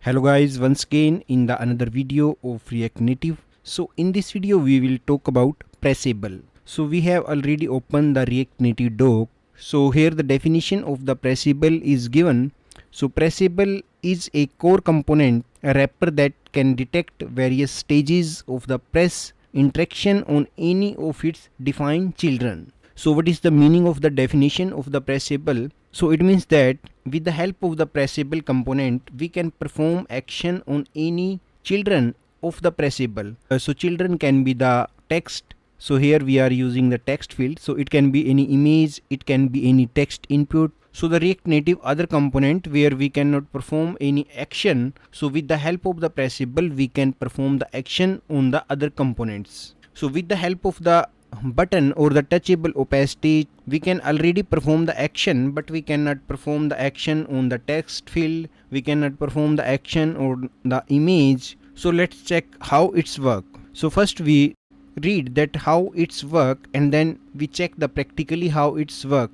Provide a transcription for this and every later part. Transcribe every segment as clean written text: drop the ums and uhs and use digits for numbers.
Hello guys, once again in the another video of React Native. So in this video we will talk about Pressable. So we have already opened the React Native doc. So here the definition of the Pressable is given. So Pressable is a core component, a wrapper that can detect various stages of the press interaction on any of its defined children. So what is the meaning of the definition of the Pressable? So it means that with the help of the Pressable component, we can perform action on any children of the Pressable. So children can be the text. So here we are using the text field. So it can be any image, it can be any text input. So the React Native other component where we cannot perform any action. So with the help of the Pressable, we can perform the action on the other components. So with the help of the button or the touchable opacity, we can already perform the action, but we cannot perform the action on the text field. We cannot perform the action on the image. So let's check how it's work. So first we read that how it's work, and then we check the practically how it's work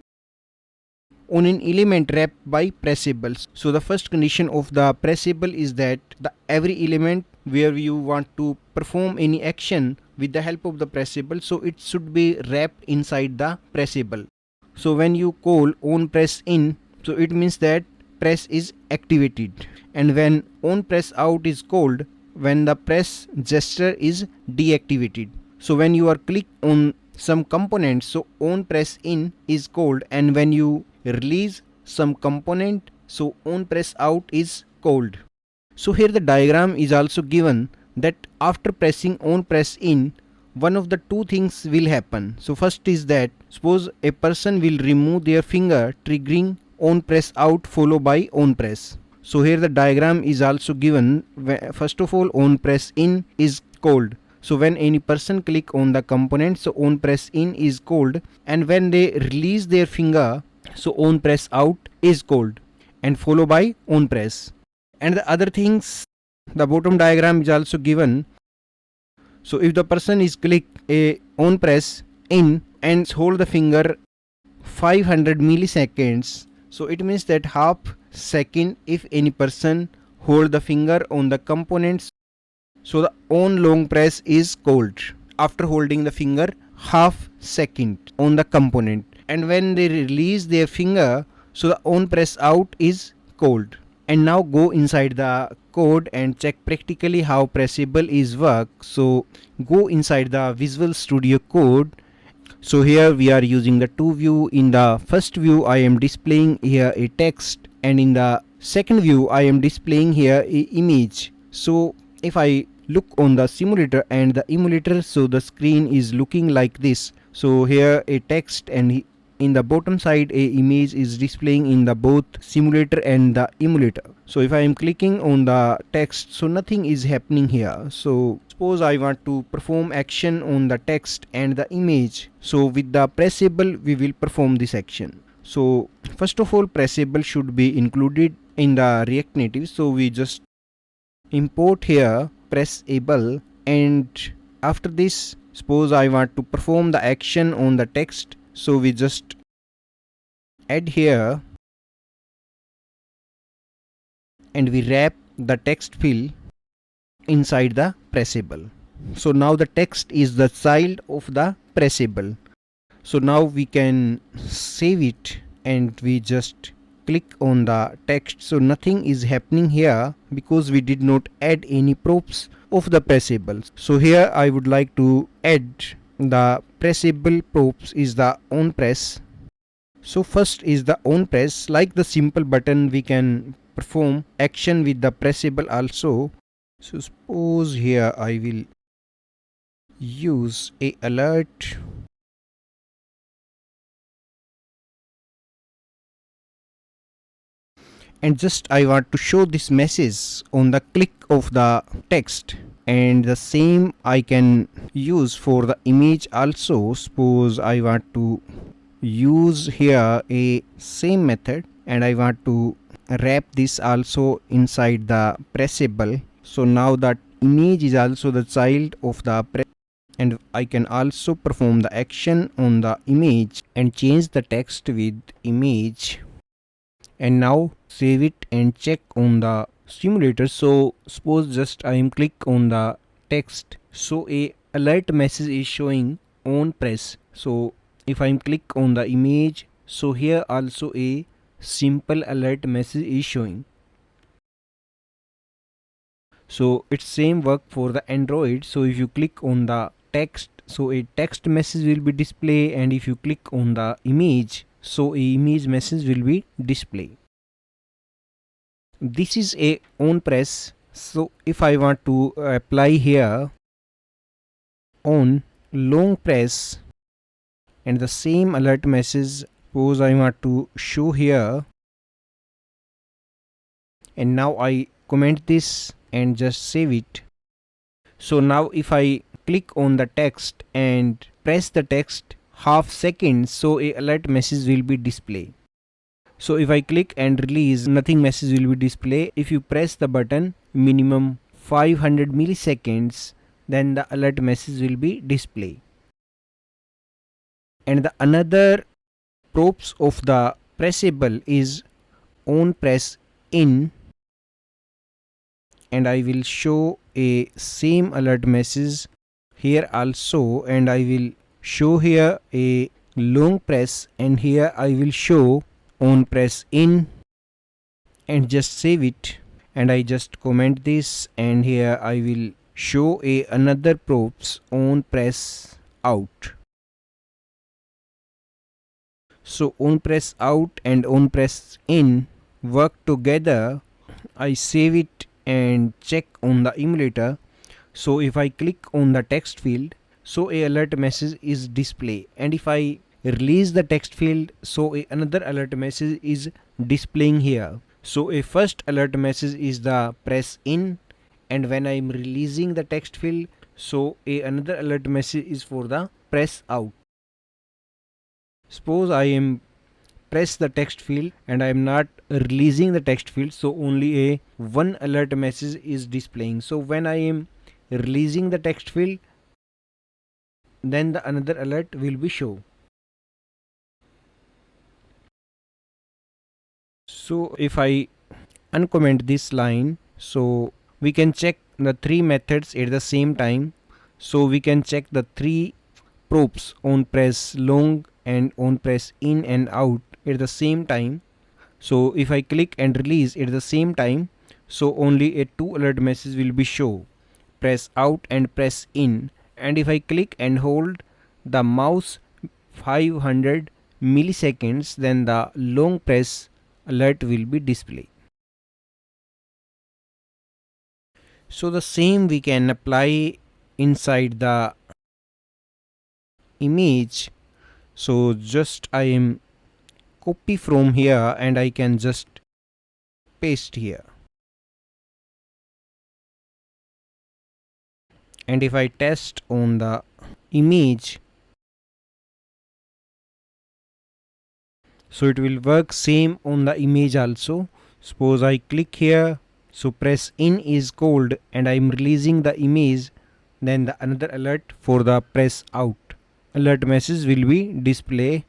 on an element wrapped by Pressables. So the first condition of the Pressable is that the every element where you want to perform any action with the help of the Pressable, so it should be wrapped inside the Pressable. So when you call on press in, so it means that press is activated, and when on press out is called when the press gesture is deactivated. So when you are click on some component, so on press in is called, and when you release some component, so on press out is called. So here the diagram is also given that after pressing on press in, one of the two things will happen. So first is that suppose a person will remove their finger, triggering on press out followed by on press. So here the diagram is also given. First of all, on press in is called. So when any person click on the component, so on press in is called, and when they release their finger, so on press out is called, and followed by on press. And the other things, the bottom diagram is also given. So if the person is click a on press in and hold the finger 500 milliseconds, so it means that half second if any person hold the finger on the components, so the on long press is called after holding the finger half second on the component, and when they release their finger, so the on press out is called. And now go inside the code and check practically how Pressable is work. So go inside the Visual Studio Code. So here we are using the two view. In the first view I am displaying here a text, and in the second view I am displaying here a image. So if I look on the simulator and the emulator, so the screen is looking like this. So here a text, and in the bottom side a image is displaying in the both simulator and the emulator. So if I am clicking on the text, so nothing is happening here. So suppose I want to perform action on the text and the image, so with the Pressable we will perform this action. So first of all, Pressable should be included in the React Native. So we just import here Pressable, and after this, suppose I want to perform the action on the text, so we just add here and we wrap the text field inside the Pressable. So now the text is the child of the Pressable. So now we can save it and we just click on the text. So nothing is happening here because we did not add any props of the Pressable. So here I would like to add the Pressable props is the on press. So first is the on press. Like the simple button, we can perform action with the Pressable also. So suppose here I will use a alert, and just I want to show this message on the click of the text, and the same I can use for the image also. Suppose I want to use here a same method, and I want to wrap this also inside the Pressable. So now that image is also the child of the press, and I can also perform the action on the image and change the text with image. And now save it and check on the simulator. So suppose just I am click on the text, so a alert message is showing on press. So if I am click on the image, so here also a simple alert message is showing. So it's same work for the Android. So if you click on the text, so a text message will be display, and if you click on the image, so a image message will be display. This is a on press. So if I want to apply here on long press, and the same alert message, suppose I want to show here, and now I comment this and just save it. So now if I click on the text and press the text half second, so a alert message will be display. So if I click and release, nothing message will be display. If you press the button minimum 500 milliseconds, then the alert message will be display. And the another props of the pressable is on press in, and I will show a same alert message here also, and I will show here a long press, and here I will show on press in, and just save it, and I just comment this, and here I will show a another props on press out. So on press out and on press in work together. I save it and check on the emulator. So if I click on the text field, so a alert message is display, and if I release the text field, so a another alert message is displaying here. So a first alert message is the press in, and when I am releasing the text field, so a another alert message is for the press out. Suppose I am press the text field and I am not releasing the text field, so only a one alert message is displaying. So when I am releasing the text field, then the another alert will be show. So if I uncomment this line, so we can check the three methods at the same time. So we can check the three props on press long and on press in and out at the same time. So if I click and release at the same time, so only a two alert message will be show, press out and press in. And if I click and hold the mouse 500 milliseconds, then the long press alert will be display. So the same we can apply inside the image. So just I am copy from here and I can just paste here. And if I test on the image, so it will work same on the image also. Suppose I click here, so press in is cold and I am releasing the image, then the another alert for the press out alert message will be display,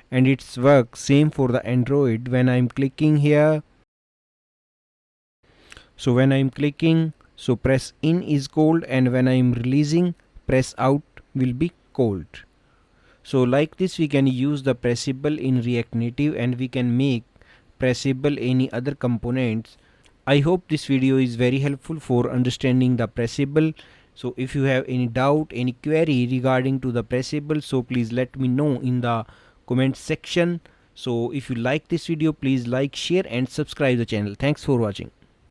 and it's work same for the Android. When I'm clicking here, so when I'm clicking, so press in is cold, and when I'm releasing, press out will be cold. So like this we can use the pressable in React Native, and we can make pressable any other components. I hope this video is very helpful for understanding the pressable. So if you have any doubt, any query regarding to the pressable, so please let me know in the comment section. So if you like this video, please like, share and subscribe the channel. Thanks for watching.